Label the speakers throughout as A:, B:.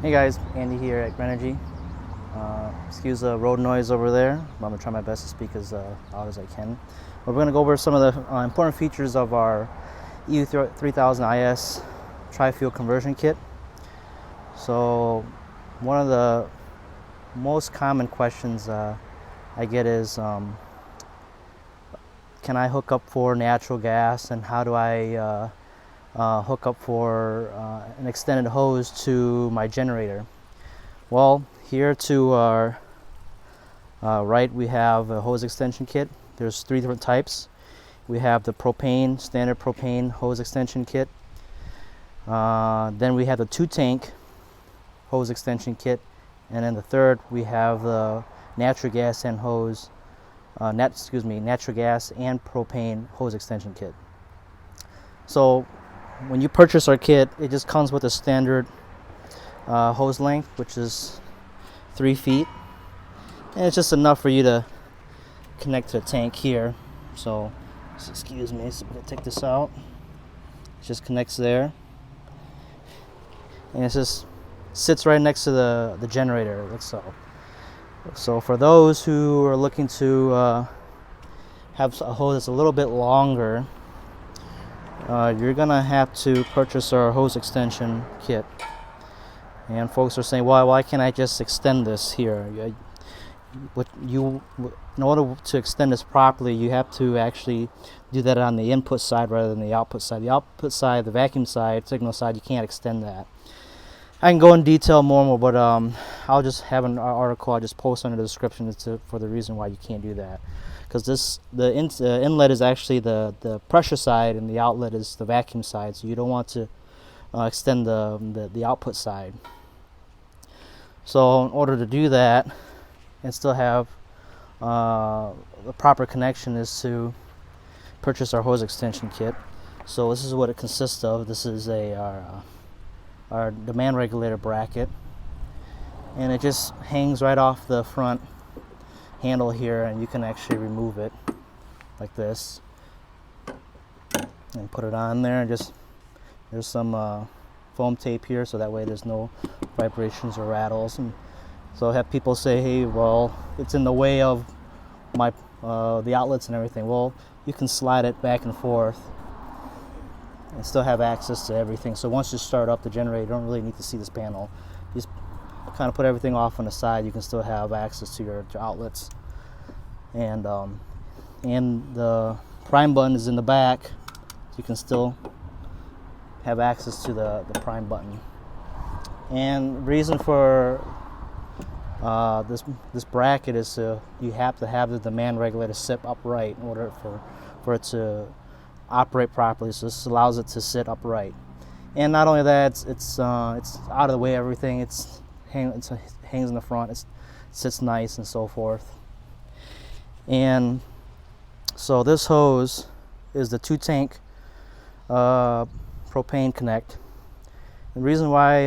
A: Hey guys, Andy here at Grenergy. Excuse the road noise over there, but I'm going to try my best to speak as loud as I can. We're going to go over some of the important features of our EU3000is tri-fuel conversion kit. So one of the most common questions I get is, can I hook up for natural gas, and how do I hook up for an extended hose to my generator? Well, here to our right we have a hose extension kit. There's three different types. We have the propane, standard propane hose extension kit. Then we have the 2-tank hose extension kit. And then the third, we have the natural gas and natural gas and propane hose extension kit. So when you purchase our kit, it just comes with a standard hose length, which is 3 feet, and it's just enough for you to connect to the tank here. So excuse me, so I'm gonna take this out. It just connects there, and it just sits right next to the generator, like so. So for those who are looking to have a hose that's a little bit longer, you're gonna have to purchase our hose extension kit. And folks are saying, why can't I just extend this here? In order to extend this properly, you have to actually do that on the input side rather than the output side. The output side, the vacuum side, signal side, you can't extend that. I can go in detail more, but I'll just have an article I just post under the description for the reason why you can't do that. Because the inlet is actually the pressure side, and the outlet is the vacuum side, so you don't want to extend the output side. So in order to do that and still have the proper connection is to purchase our hose extension kit. So this is what it consists of. This is our demand regulator bracket, and it just hangs right off the front handle here, and you can actually remove it like this and put it on there. And just there's some foam tape here, so that way there's no vibrations or rattles. And so I have people say, hey, well, it's in the way of my the outlets and everything. Well, you can slide it back and forth and still have access to everything. So once you start up the generator, you don't really need to see this panel. You just kind of put everything off on the side. You can still have access to your outlets. And the prime button is in the back, so you can still have access to the prime button. And the reason for this bracket is you have to have the demand regulator sit upright in order for it to operate properly. So this allows it to sit upright. And not only that, it's out of the way of everything. It hangs in the front. It sits nice and so forth. And so this hose is the 2-tank propane connect. The reason why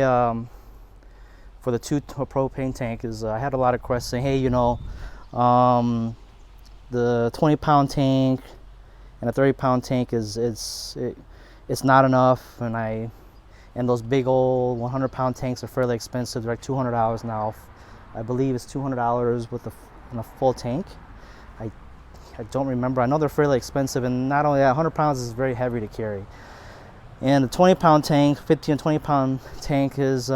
A: for the propane tank is I had a lot of requests saying, hey, the 20-pound tank and a 30-pound tank it's not enough, and those big old 100-pound tanks are fairly expensive. They're like $200 now. I believe it's $200 with a full tank. I don't remember. I know they're fairly expensive, and not only that, 100 pounds is very heavy to carry. And the 20-pound tank, 15 and 20-pound tank is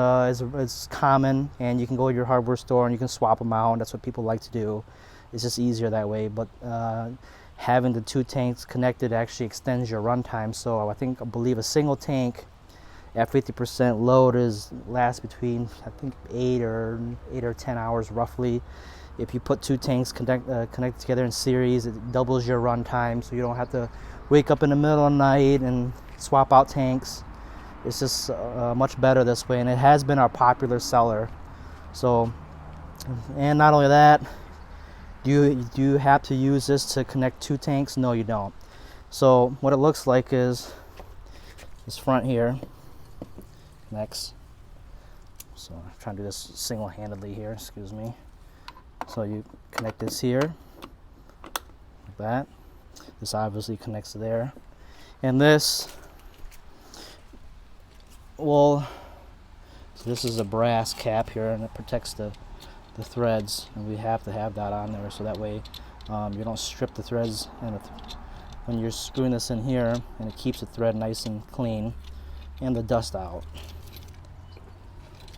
A: common, and you can go to your hardware store and you can swap them out. That's what people like to do. It's just easier that way. But having the 2 tanks connected actually extends your runtime. So I believe a single tank at 50% load lasts between 8 or 10 hours roughly. If you put 2 tanks connected together in series, it doubles your runtime, so you don't have to wake up in the middle of the night and swap out tanks. It's just much better this way, and it has been our popular seller. So, and not only that, do you have to use this to connect 2 tanks? No, you don't. So what it looks like is this front here connects. So I'm trying to do this single-handedly here, excuse me. So you connect this here, like that. This obviously connects to there. And this will So this is a brass cap here, and it protects the threads, and we have to have that on there so that way you don't strip the threads. And when you're screwing this in here, and it keeps the thread nice and clean and the dust out.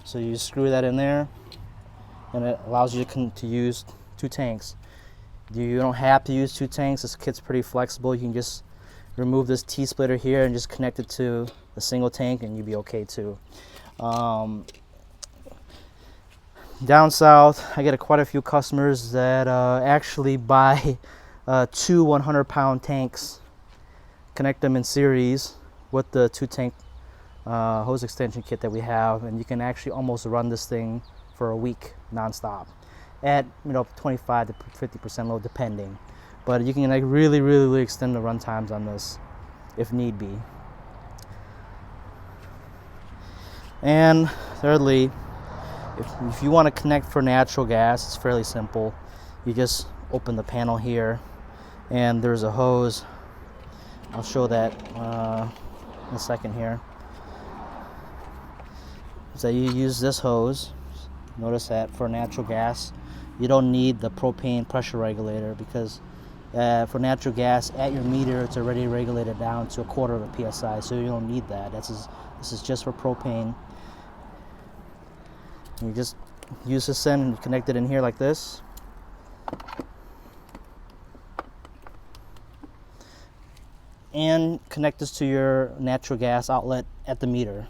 A: So you screw that in there, and it allows you to use 2 tanks. You don't have to use 2 tanks. This kit's pretty flexible. You can just remove this T-splitter here and just connect it to a single tank, and you'll be okay too. Down south, I get quite a few customers that actually buy 2 100-pound tanks, connect them in series with the 2-tank hose extension kit that we have, and you can actually almost run this thing for a week nonstop at 25 to 50% load depending. But you can like really extend the run times on this if need be. And thirdly, if you want to connect for natural gas, it's fairly simple. You just open the panel here, and there's a hose. I'll show that in a second here. So you use this hose. Notice that for natural gas, you don't need the propane pressure regulator, because for natural gas at your meter, it's already regulated down to 1/4 of a psi, so you don't need that. This is just for propane. You just use this in and connect it in here like this. And connect this to your natural gas outlet at the meter.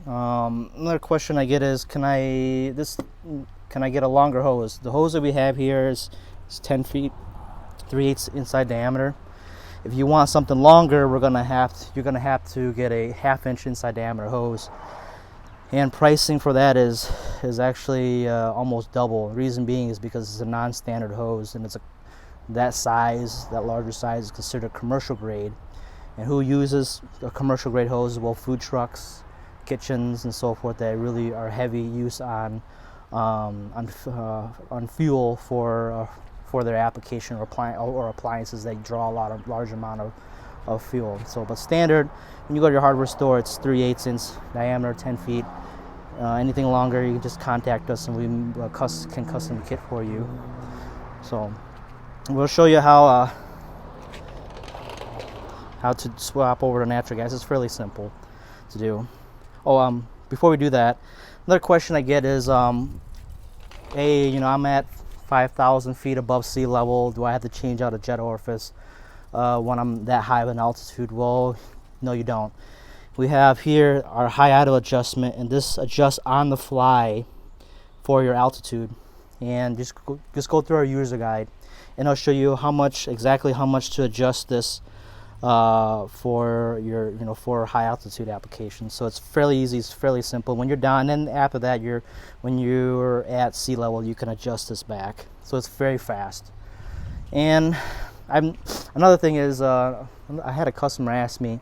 A: Another question I get is, can I get a longer hose? The hose that we have here is 10 feet, 3/8 inside diameter. If you want something longer, you're gonna have to get a 1/2 inch inside diameter hose. And pricing for that is actually almost double. The reason being is because it's a non-standard hose, and that larger size is considered commercial grade. And who uses a commercial grade hose? Well, food trucks, kitchens, and so forth, that really are heavy use on fuel for their application, or appliances that draw a large amount of fuel. So, but standard, when you go to your hardware store, it's 3/8 inch diameter, 10 feet. Anything longer, you can just contact us, and we can custom kit for you. So we'll show you how to swap over to natural gas. It's fairly simple to do. Before we do that, another question I get is, hey, I'm at 5,000 feet above sea level. Do I have to change out a jet orifice when I'm that high of an altitude? Well, no, you don't. We have here our high idle adjustment, and this adjusts on the fly for your altitude. And just go through our user guide, and I'll show you exactly how much to adjust this for your for high altitude applications. So it's fairly easy, it's fairly simple. When you're down, and then after that, when you're at sea level, you can adjust this back. So it's very fast. And another thing is, I had a customer ask me,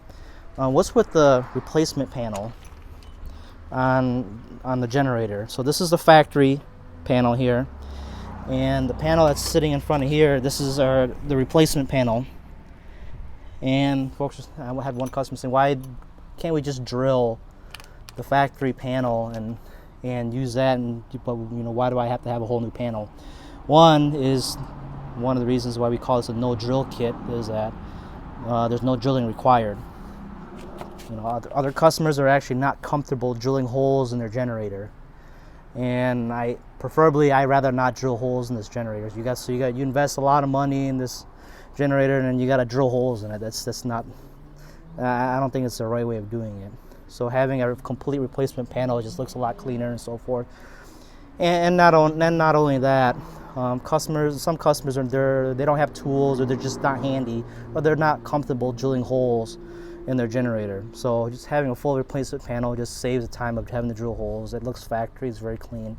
A: what's with the replacement panel on the generator? So this is the factory panel here, and the panel that's sitting in front of here, this is the replacement panel. And folks, I had one customer saying, why can't we just drill the factory panel and use that, and why do I have to have a whole new panel? One of the reasons why we call this a no drill kit is that there's no drilling required. Other customers are actually not comfortable drilling holes in their generator, and I'd rather not drill holes in this generator. You invest a lot of money in this generator, and then you got to drill holes in it. That's not. I don't think it's the right way of doing it. So having a complete replacement panel just looks a lot cleaner and so forth. And not only that, some customers they don't have tools, or they're just not handy, or they're not comfortable drilling holes in their generator. So just having a full replacement panel just saves the time of having to drill holes. It looks factory, it's very clean.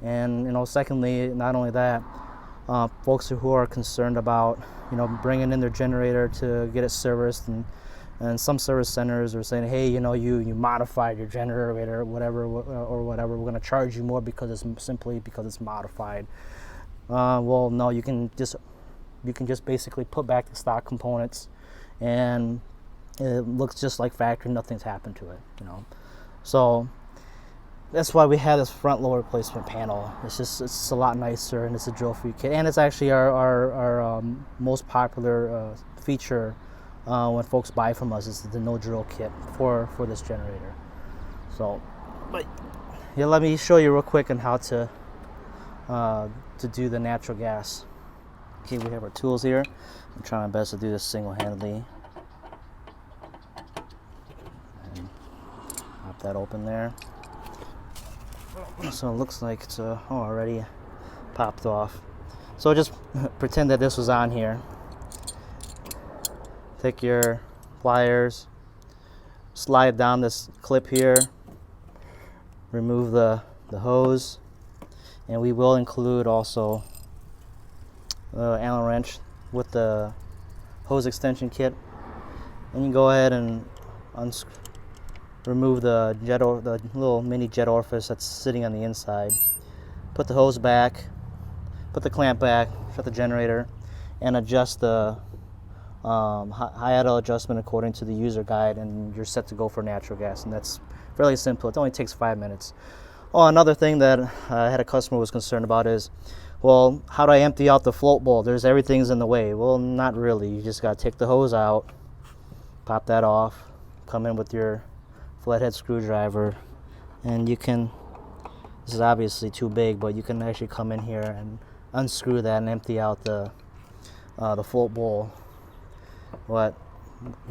A: And secondly, not only that, folks who are concerned about bringing in their generator to get it serviced, and some service centers are saying, hey, you modified your generator or whatever, we're going to charge you more because it's modified. Well, no, you can just basically put back the stock components, and it looks just like factory. Nothing's happened to it. So that's why we have this front load replacement panel. It's a lot nicer, and it's a drill-free kit, and it's actually our most popular feature when folks buy from us is the no drill kit for this generator. So, but yeah, let me show you real quick on how to do the natural gas. Okay, we have our tools here. I'm trying my best to do this single-handedly. And pop that open there. So it looks like it's already popped off. So just pretend that this was on here. Take your pliers, slide down this clip here, remove the hose, and we will include also the Allen wrench with the hose extension kit. And you can go ahead and remove the little mini jet orifice that's sitting on the inside. Put the hose back, put the clamp back, shut the generator, and adjust the high idle adjustment according to the user guide, and you're set to go for natural gas. And that's fairly simple. It only takes 5 minutes. Oh, another thing that I had a customer was concerned about is, well, how do I empty out the float bowl? Everything's in the way. Well, not really. You just got to take the hose out, pop that off, come in with your flathead screwdriver, and you can, this is obviously too big, but you can actually come in here and unscrew that and empty out the float bowl. But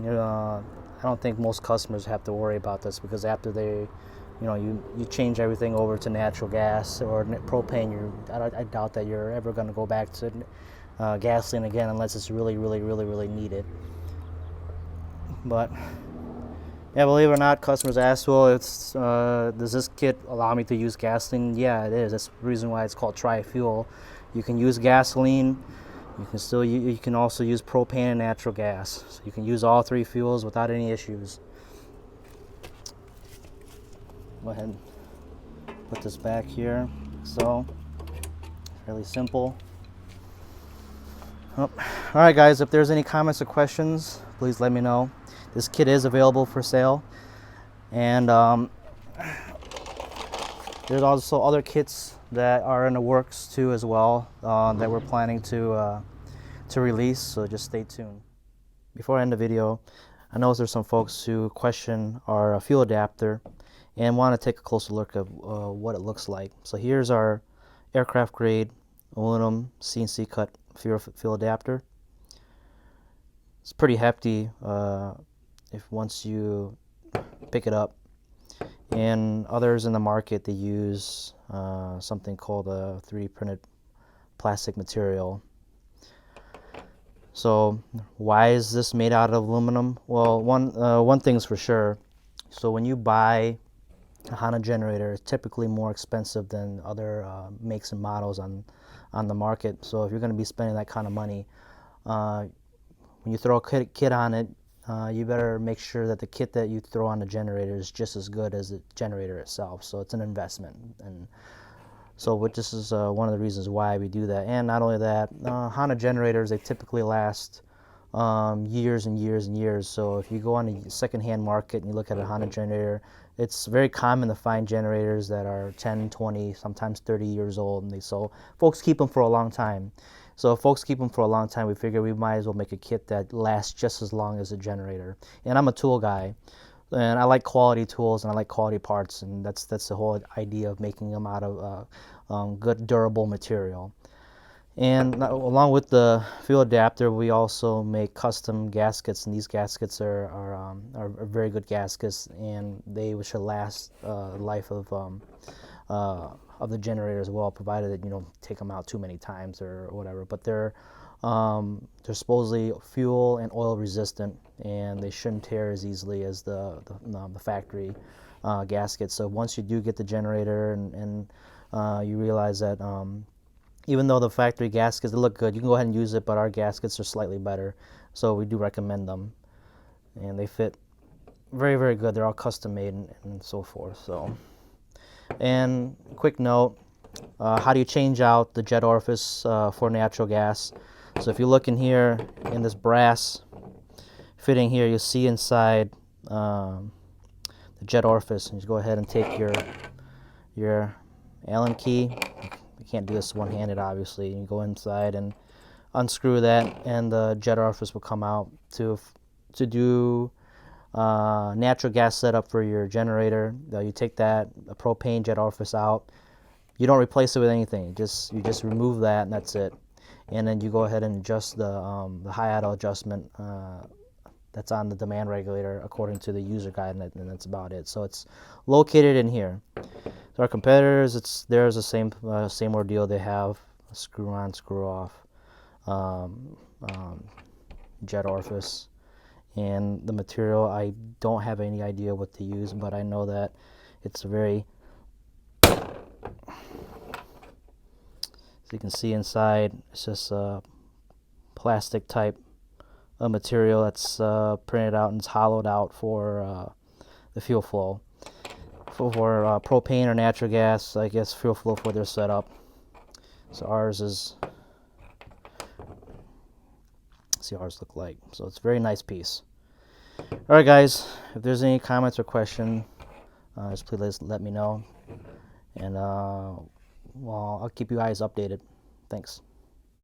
A: I don't think most customers have to worry about this, because after they, you change everything over to natural gas or propane, I doubt that you're ever going to go back to gasoline again unless it's really, really, really, really needed. But yeah, believe it or not, customers ask, well, does this kit allow me to use gasoline? Yeah, it is. That's the reason why it's called tri-fuel. You can use gasoline. You can also use propane and natural gas. So you can use all three fuels without any issues. Go ahead and put this back here. So, fairly simple. Oh. All right, guys, if there's any comments or questions, please let me know. This kit is available for sale, and there's also other kits that are in the works too as well that we're planning to release, so just stay tuned. Before I end the video, I know there's some folks who question our fuel adapter and want to take a closer look at what it looks like. So here's our aircraft grade aluminum CNC cut fuel adapter. It's pretty hefty if once you pick it up. And others in the market, they use something called a 3D printed plastic material. So why is this made out of aluminum? Well, one thing's for sure. So when you buy a Honda generator, it's typically more expensive than other makes and models on the market. So if you're going to be spending that kind of money, when you throw a kit on it, you better make sure that the kit that you throw on the generator is just as good as the generator itself. So it's an investment, and so this is one of the reasons why we do that. And not only that, Honda generators, they typically last years and years and years. So if you go on the secondhand market and you look at a Honda generator, it's very common to find generators that are 10, 20, sometimes 30 years old, and so folks keep them for a long time. So if folks keep them for a long time, we figure we might as well make a kit that lasts just as long as a generator. And I'm a tool guy, and I like quality tools and I like quality parts, and that's the whole idea of making them out of good, durable material. And along with the fuel adapter, we also make custom gaskets, and these gaskets are very good gaskets, and they should last the life of the generator as well, provided that you don't take them out too many times or whatever. But they're supposedly fuel and oil resistant, and they shouldn't tear as easily as the factory gaskets. So once you do get the generator and you realize that even though the factory gaskets, they look good, you can go ahead and use it, but our gaskets are slightly better, so we do recommend them. And they fit very, very good. They're all custom made and so forth. So, and quick note, how do you change out the jet orifice for natural gas? So if you look in here, in this brass fitting here, you'll see inside the jet orifice, and you go ahead and take your your Allen key. You can't do this one-handed, obviously. You go inside and unscrew that, and the jet orifice will come out to do natural gas setup for your generator. You take that a propane jet orifice out. You don't replace it with anything. You just remove that, and that's it. And then you go ahead and adjust the high idle adjustment that's on the demand regulator according to the user guide, and that's about it. So it's located in here. So our competitors, there's the same ordeal. They have a screw on, screw off jet orifice, and the material, I don't have any idea what to use, but I know that it's very, as you can see inside, it's just a plastic type of material that's printed out and it's hollowed out for the fuel flow. For propane or natural gas, I guess, fuel flow for their setup. So ours is, see ours look like. So it's a very nice piece. All right, guys, if there's any comments or question, just please let me know, and well, I'll keep you guys updated. Thanks.